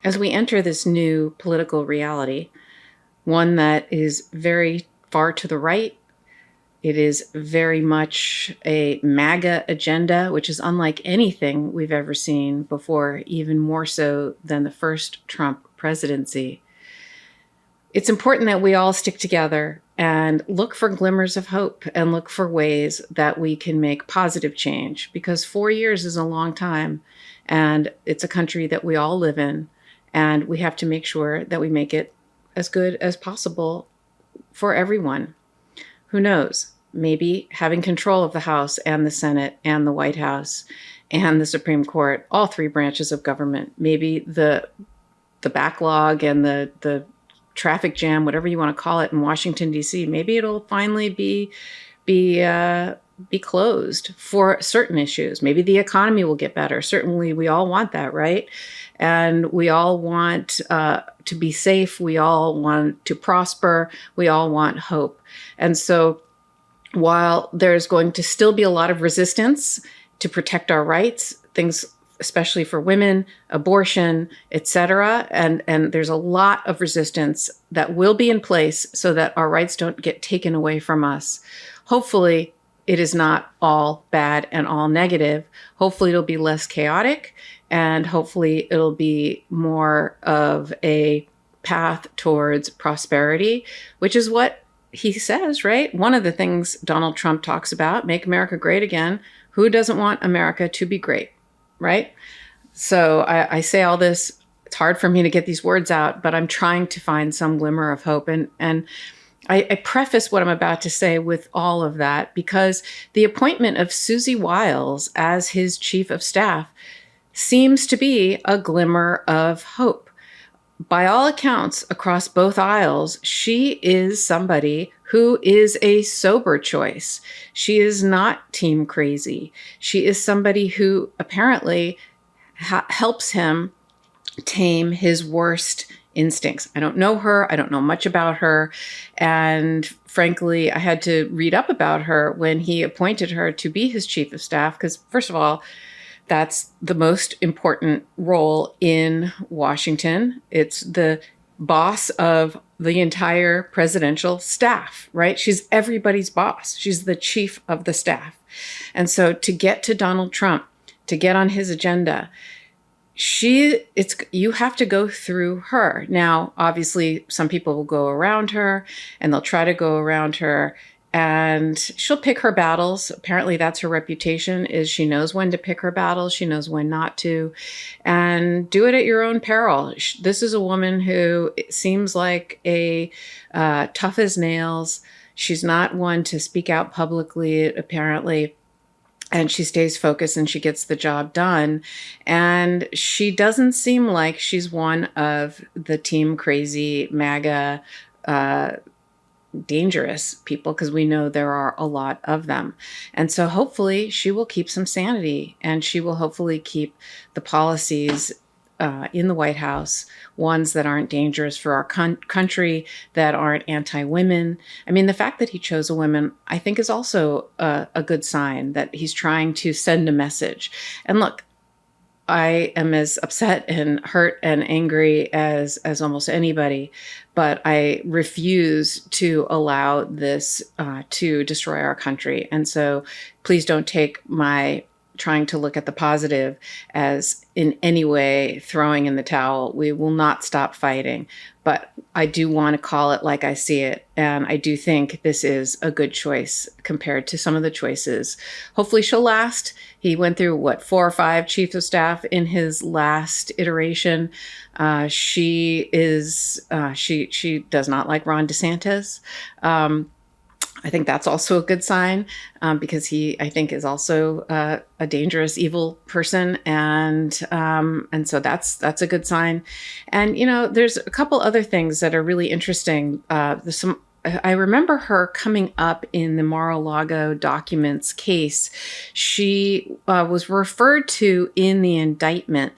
As we enter this new political reality, one that is very far to the right, it is very much a MAGA agenda, which is unlike anything we've ever seen before, even more so than the first Trump presidency. It's important that we all stick together and look for glimmers of hope and look for ways that we can make positive change, because 4 years is a long time and it's a country that we all live in, and we have to make sure that we make it as good as possible for everyone. Who knows? Maybe having control of the House and the Senate and the White House and the Supreme Court, all three branches of government, maybe the backlog and the traffic jam, whatever you want to call it, in Washington, D.C., maybe it'll finally be closed for certain issues. Maybe the economy will get better. Certainly, we all want that, right? And we all want to be safe. We all want to prosper. We all want hope. And so while there's going to still be a lot of resistance to protect our rights, things especially for women, abortion, etc., and there's a lot of resistance that will be in place so that our rights don't get taken away from us. Hopefully, it is not all bad and all negative. Hopefully, it'll be less chaotic, and hopefully, it'll be more of a path towards prosperity, which is what he says, right? One of the things Donald Trump talks about, make America great again. Who doesn't want America to be great, right? So I say all this, it's hard for me to get these words out, but I'm trying to find some glimmer of hope. And I preface what I'm about to say with all of that because the appointment of Susie Wiles as his chief of staff seems to be a glimmer of hope. By all accounts, across both aisles, she is somebody who is a sober choice. She is not team crazy. She is somebody who apparently helps him tame his worst instincts. I don't know her. I don't know much about her. And frankly, I had to read up about her when he appointed her to be his chief of staff, because first of all, that's the most important role in Washington. It's the boss of the entire presidential staff, right? She's everybody's boss. She's the chief of the staff. And so to get to Donald Trump, to get on his agenda, you have to go through her. Now, obviously, some people will go around her and they'll try to go around her, and she'll pick her battles. Apparently that's her reputation, is she knows when to pick her battles. She knows when not to, and do it at your own peril. This is a woman who seems like a tough as nails. She's not one to speak out publicly, apparently. And she stays focused and she gets the job done. And she doesn't seem like she's one of the team crazy MAGA dangerous people, because we know there are a lot of them. And so hopefully she will keep some sanity, and she will hopefully keep the policies in the White House, ones that aren't dangerous for our country, that aren't anti-women. I mean, the fact that he chose a woman, I think, is also a good sign that he's trying to send a message. And look, I am as upset and hurt and angry as almost anybody, but I refuse to allow this to destroy our country. And so please don't take my trying to look at the positive as in any way throwing in the towel. We will not stop fighting, but I do want to call it like I see it. And I do think this is a good choice compared to some of the choices. Hopefully she'll last. He went through, 4 or 5 chiefs of staff in his last iteration. She does not like Ron DeSantis. I think that's also a good sign, because he, I think, is also a dangerous, evil person, and so that's a good sign. And there's a couple other things that are really interesting. I remember her coming up in the Mar-a-Lago documents case. She was referred to in the indictment,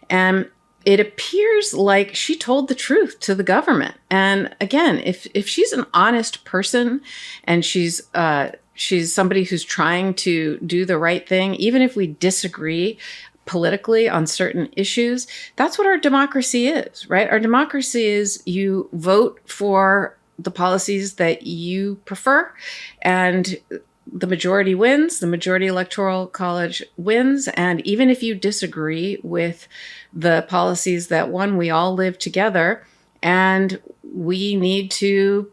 and it appears like she told the truth to the government. And again, if she's an honest person and she's somebody who's trying to do the right thing, even if we disagree politically on certain issues. That's what our democracy is, right? Our democracy is you vote for the policies that you prefer, and the majority wins, the majority electoral college wins. And even if you disagree with the policies that won, we all live together, and we need to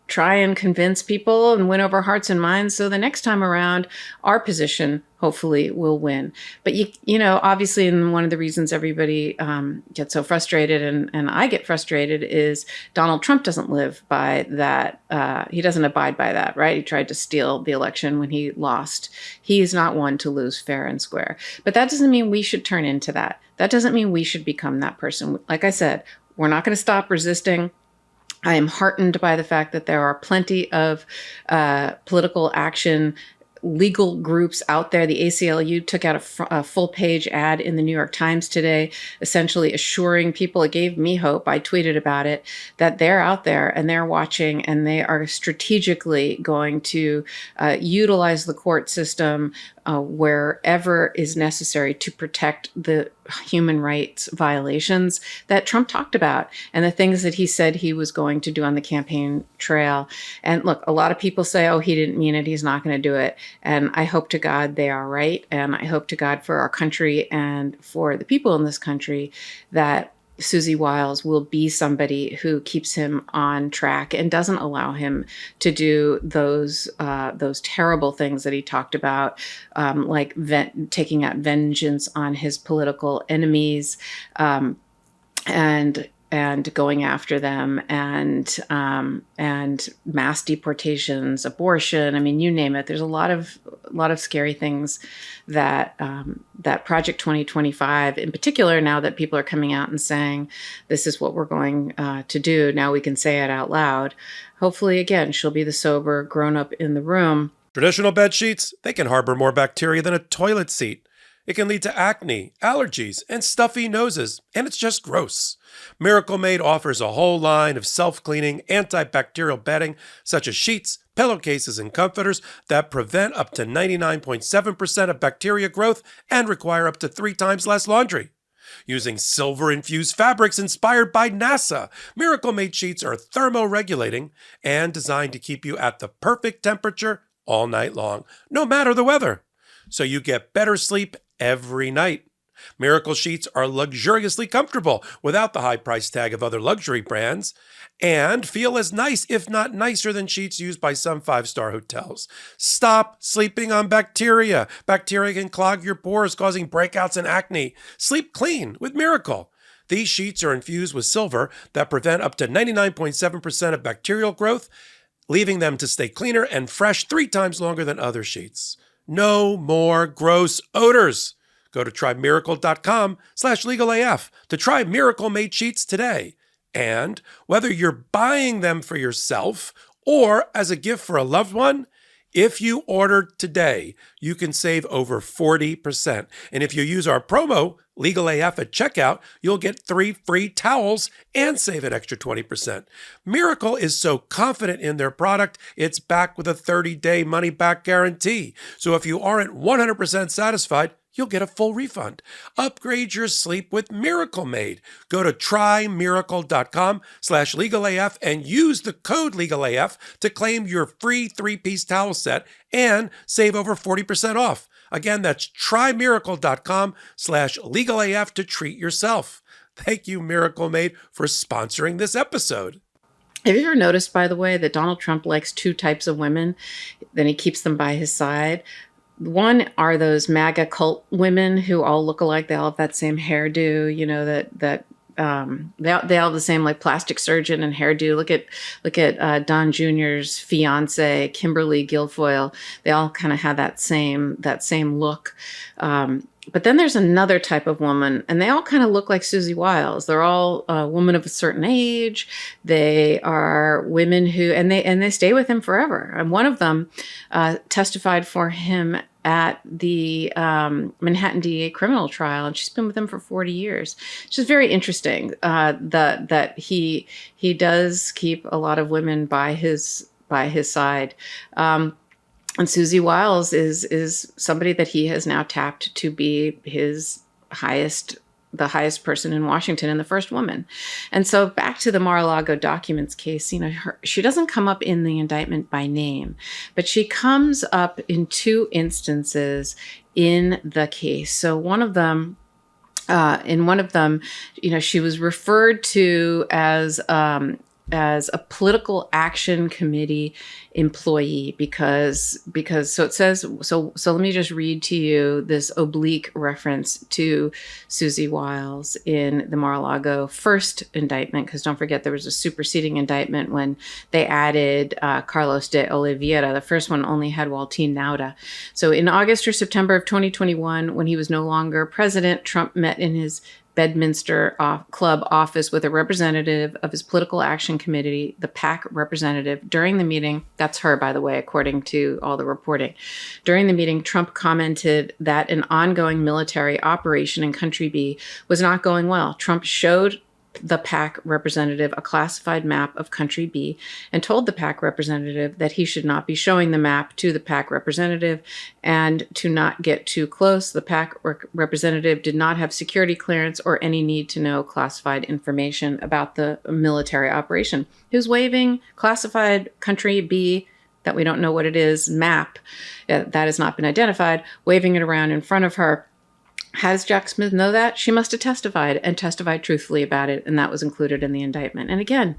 try and convince people and win over hearts and minds. So the next time around, our position hopefully will win. But you know, obviously, and one of the reasons everybody gets so frustrated, and I get frustrated, is Donald Trump doesn't live by that. He doesn't abide by that, right? He tried to steal the election when he lost. He's not one to lose fair and square. But that doesn't mean we should turn into that. That doesn't mean we should become that person. Like I said, we're not going to stop resisting. I am heartened by the fact that there are plenty of political action legal groups out there. The ACLU took out a full-page ad in the New York Times today, essentially assuring people, it gave me hope, I tweeted about it, that they're out there and they're watching, and they are strategically going to utilize the court system wherever is necessary to protect the human rights violations that Trump talked about and the things that he said he was going to do on the campaign trail. And look, a lot of people say, oh, he didn't mean it, he's not going to do it. And I hope to God they are right. And I hope to God for our country and for the people in this country that Susie Wiles will be somebody who keeps him on track and doesn't allow him to do those terrible things that he talked about, like taking out vengeance on his political enemies, and going after them, and mass deportations, abortion. I mean, you name it. There's a lot of scary things that that Project 2025, in particular, now that people are coming out and saying this is what we're going to do. Now we can say it out loud. Hopefully, again, she'll be the sober grown up in the room. Traditional bed sheets, they can harbor more bacteria than a toilet seat. It can lead to acne, allergies, and stuffy noses, and it's just gross. Miracle Made offers a whole line of self-cleaning, antibacterial bedding, such as sheets, pillowcases, and comforters that prevent up to 99.7% of bacteria growth and require up to 3 times less laundry. Using silver-infused fabrics inspired by NASA, Miracle Made sheets are thermoregulating and designed to keep you at the perfect temperature all night long, no matter the weather. So you get better sleep every night. Miracle sheets are luxuriously comfortable without the high price tag of other luxury brands, and feel as nice, if not nicer, than sheets used by some 5-star hotels. Stop sleeping on bacteria. Bacteria can clog your pores, causing breakouts and acne. Sleep clean with Miracle. These sheets are infused with silver that prevent up to 99.7% of bacterial growth, leaving them to stay cleaner and fresh 3 times longer than other sheets. No more gross odors. Go to trymiracle.com/legalaf to try Miracle Made sheets today. And whether you're buying them for yourself or as a gift for a loved one, if you order today, you can save over 40%. And if you use our promo, LegalAF, at checkout, you'll get 3 free towels and save an extra 20%. Miracle is so confident in their product, it's backed with a 30-day money-back guarantee. So if you aren't 100% satisfied, you'll get a full refund. Upgrade your sleep with Miracle Made. Go to trymiracle.com/legalaf and use the code LegalAF to claim your free 3-piece towel set and save over 40% off. Again, that's trymiracle.com/legalaf to treat yourself. Thank you, Miracle Made, for sponsoring this episode. Have you ever noticed, by the way, that Donald Trump likes 2 types of women, then he keeps them by his side? One are those MAGA cult women who all look alike. They all have that same hairdo, you know, that they all have the same, like, plastic surgeon and hairdo. Look at Don Jr.'s fiance, Kimberly Guilfoyle. They all kind of have that same look. But then there's another type of woman, and they all kind of look like Susie Wiles. They're all women of a certain age. They are women who, and they stay with him forever. And one of them testified for him at the Manhattan DA criminal trial, and she's been with him for 40 years. It's just very interesting that he does keep a lot of women by his side. And Susie Wiles is somebody that he has now tapped to be his the highest person in Washington and the first woman. And so back to the Mar-a-Lago documents case, she doesn't come up in the indictment by name, but she comes up in two instances in the case. So in one of them, she was referred to as a political action committee employee because so it says, so let me just read to you this oblique reference to Susie Wiles in the Mar-a-Lago first indictment, because don't forget there was a superseding indictment when they added Carlos de Oliveira. The first one only had Waltine Nauta. So in August or September of 2021, when he was no longer president, Trump met in his Bedminster Club office with a representative of his political action committee, the PAC representative. During the meeting, that's her, by the way, according to all the reporting. During the meeting, Trump commented that an ongoing military operation in Country B was not going well. Trump showed the PAC representative a classified map of Country B and told the PAC representative that he should not be showing the map to the PAC representative and to not get too close. The PAC representative did not have security clearance or any need to know classified information about the military operation. He was waving classified Country B, that we don't know what it is, map that has not been identified, waving it around in front of her. How does Jack Smith know that? She must have testified truthfully about it, and that was included in the indictment. And again,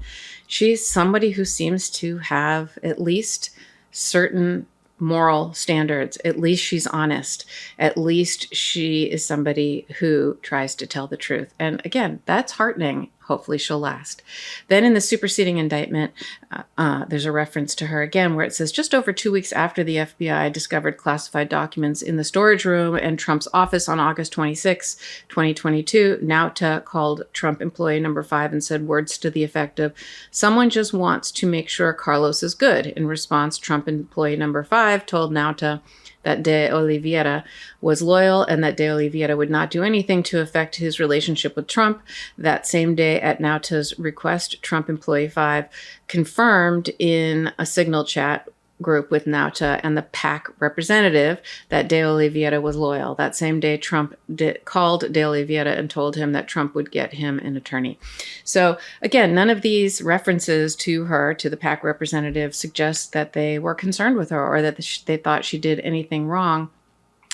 she's somebody who seems to have at least certain moral standards. At least she's honest. At least she is somebody who tries to tell the truth. And again, that's heartening. Hopefully she'll last. Then in the superseding indictment, there's a reference to her again where it says, just over 2 weeks after the FBI discovered classified documents in the storage room and Trump's office on August 26, 2022, Nauta called Trump employee number 5 and said words to the effect of, someone just wants to make sure Carlos is good. In response, Trump employee number 5 told Nauta that de Oliveira was loyal and that de Oliveira would not do anything to affect his relationship with Trump. That same day, at Nauta's request, Trump employee 5 confirmed in a Signal chat group with Nauta and the PAC representative that de Oliveira was loyal. That same day, Trump called de Oliveira and told him that Trump would get him an attorney. So again, none of these references to her, to the PAC representative, suggest that they were concerned with her or that they thought she did anything wrong.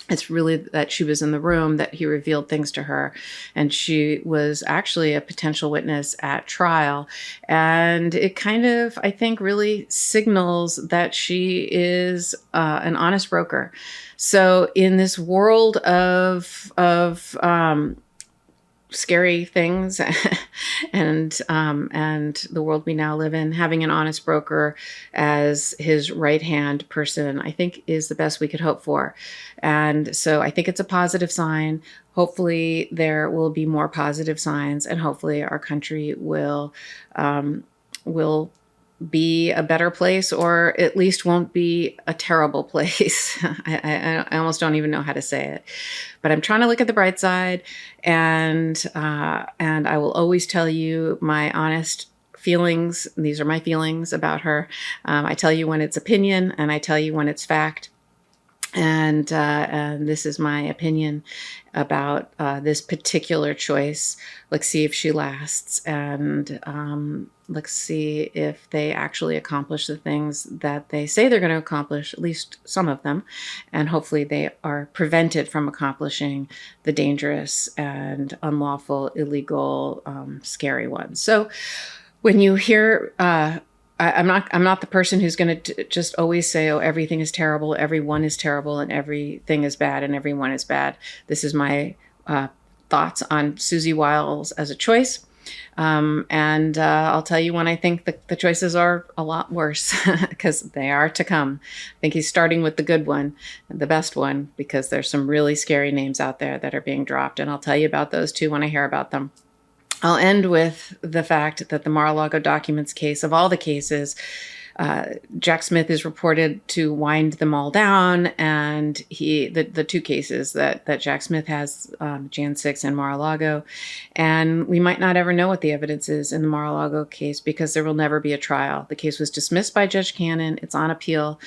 It's really that she was in the room, that he revealed things to her, and she was actually a potential witness at trial. And it kind of, I think, really signals that she is an honest broker. So in this world of scary things and the world we now live in, having an honest broker as his right-hand person, I think, is the best we could hope for. And so I think it's a positive sign. Hopefully there will be more positive signs, and hopefully our country will be a better place, or at least won't be a terrible place. I almost don't even know how to say it, but I'm trying to look at the bright side, and I will always tell you my honest feelings. These are my feelings about her. I tell you when it's opinion, and I tell you when it's fact. And this is my opinion about this particular choice. Let's see if she lasts, and let's see if they actually accomplish the things that they say they're going to accomplish, at least some of them, and hopefully they are prevented from accomplishing the dangerous and unlawful, illegal, scary ones. So when you hear I'm not the person who's going to just always say, oh, everything is terrible, everyone is terrible, and everything is bad, and everyone is bad. This is my thoughts on Susie Wiles as a choice. And I'll tell you when I think the choices are a lot worse, because they are to come. I think he's starting with the good one, the best one, because there's some really scary names out there that are being dropped. And I'll tell you about those too when I hear about them. I'll end with the fact that the Mar-a-Lago documents case, of all the cases, Jack Smith is reported to wind them all down, and the two cases that Jack Smith has, Jan 6 and Mar-a-Lago, and we might not ever know what the evidence is in the Mar-a-Lago case because there will never be a trial. The case was dismissed by Judge Cannon. It's on appeal.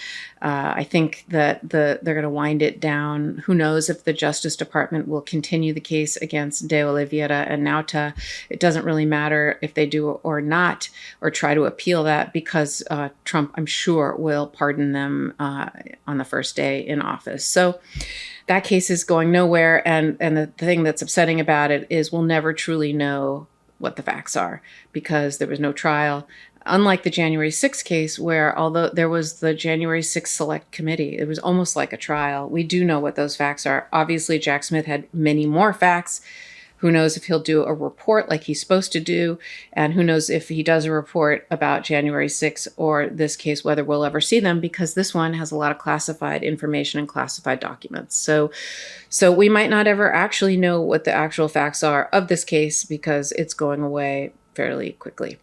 I think that they're going to wind it down. Who knows if the Justice Department will continue the case against De Oliveira and Nauta. It doesn't really matter if they do or not, or try to appeal that, because Trump, I'm sure, will pardon them on the first day in office. So that case is going nowhere. And the thing that's upsetting about it is we'll never truly know what the facts are because there was no trial. Unlike the January 6th case, where although there was the January 6th Select Committee, it was almost like a trial. We do know what those facts are. Obviously, Jack Smith had many more facts. Who knows if he'll do a report like he's supposed to do, and who knows if he does a report about January 6th or this case, whether we'll ever see them, because this one has a lot of classified information and classified documents. So we might not ever actually know what the actual facts are of this case because it's going away fairly quickly.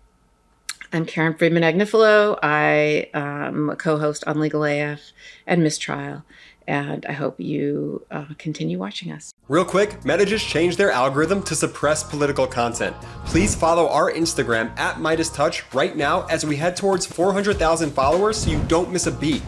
I'm Karen Friedman Agniflo. I am a co-host on Legal AF and Mistrial, and I hope you continue watching us. Real quick, Meta just changed their algorithm to suppress political content. Please follow our Instagram at MeidasTouch right now as we head towards 400,000 followers so you don't miss a beat.